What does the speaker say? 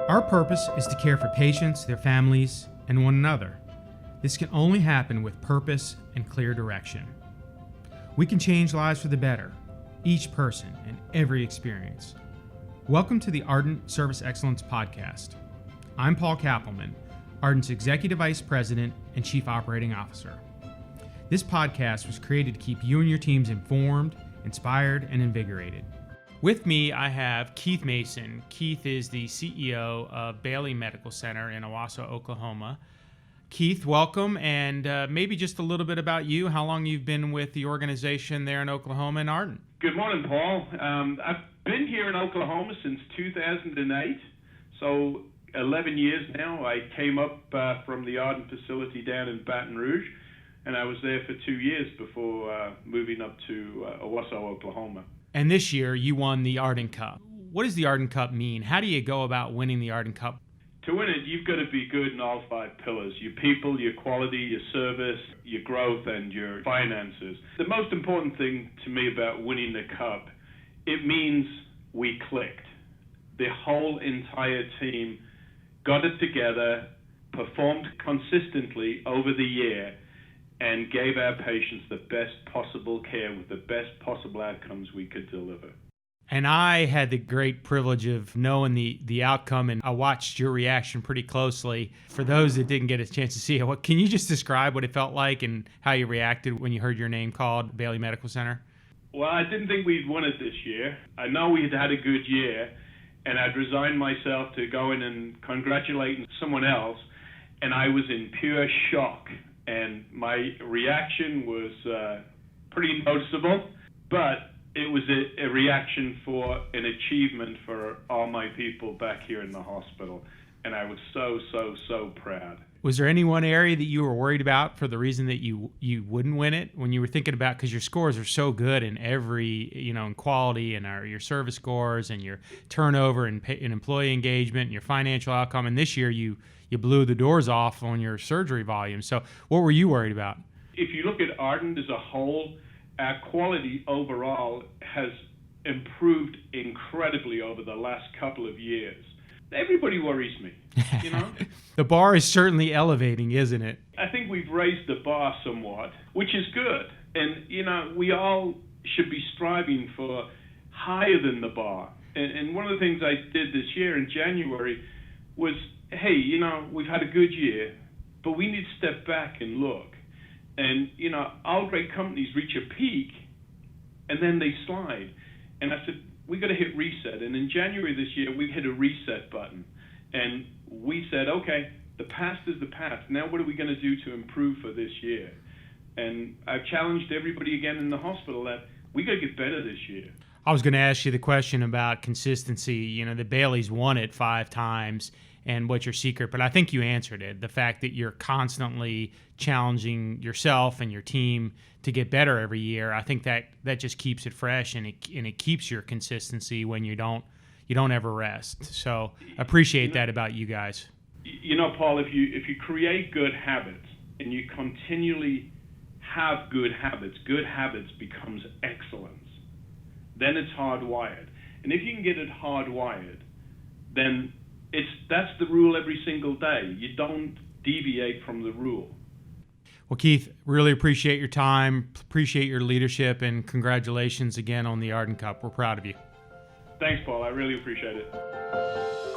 Our purpose is to care for patients, their families, and one another. This can only happen with purpose and clear direction. We can change lives for the better, each person and every experience. Welcome to the Ardent Service Excellence podcast. I'm Paul Kappelman, Ardent's Executive Vice President and Chief Operating Officer. This podcast was created to keep you and your teams informed, inspired, and invigorated. With me, I have Keith Mason. Keith is the CEO of Bailey Medical Center in Owasso, Oklahoma. Keith, welcome, and maybe just a little bit about you, how long you've been with the organization there in Oklahoma and Ardent. Good morning, Paul. I've been here in Oklahoma since 2008, so 11 years now. I came up from the Ardent facility down in Baton Rouge, and I was there for 2 years before moving up to Owasso, Oklahoma. And this year, you won the Ardent Cup. What does the Ardent Cup mean? How do you go about winning the Ardent Cup? To win it, you've got to be good in all 5 pillars: your people, your quality, your service, your growth, and your finances. The most important thing to me about winning the Cup, it means we clicked. The whole entire team got it together, performed consistently over the year, and gave our patients the best possible care with the best possible outcomes we could deliver. And I had the great privilege of knowing the outcome, and I watched your reaction pretty closely. For those that didn't get a chance to see it, can you just describe what it felt like and how you reacted when you heard your name called, Bailey Medical Center? Well, I didn't think we'd won it this year. I know we had a good year, and I'd resigned myself to go in and congratulate someone else, and I was in pure shock. And my reaction was pretty noticeable, but it was a reaction for an achievement for all my people back here in the hospital. And I was so proud. Was there any one area that you were worried about for the reason that you wouldn't win it when you were thinking about, because your scores are so good in every, in quality and your service scores and your turnover and employee engagement and your financial outcome. And this year you blew the doors off on your surgery volume. So what were you worried about? If you look at Ardent as a whole, our quality overall has improved incredibly over the last couple of years. Everybody worries me, The bar is certainly elevating, isn't it? I think we've raised the bar somewhat, which is good. And, we all should be striving for higher than the bar. And one of the things I did this year in January was, hey, we've had a good year, but we need to step back and look. And, all great companies reach a peak, and then they slide. And I said, we got to hit reset. And in January this year, we hit a reset button. And we said, okay, the past is the past. Now what are we going to do to improve for this year? And I've challenged everybody again in the hospital that we got to get better this year. I was going to ask you the question about consistency. The Baileys won it 5 times. And what's your secret? But I think you answered it. The fact that you're constantly challenging yourself and your team to get better every year. I think that just keeps it fresh, and it keeps your consistency when you don't ever rest. So I appreciate that about you guys. Paul, if you create good habits and you continually have good habits becomes excellence. Then it's hardwired. And if you can get it hardwired, then that's the rule every single day. You don't deviate from the rule. Well, Keith, really appreciate your time, appreciate your leadership, and congratulations again on the Ardent Cup. We're proud of you. Thanks, Paul. I really appreciate it.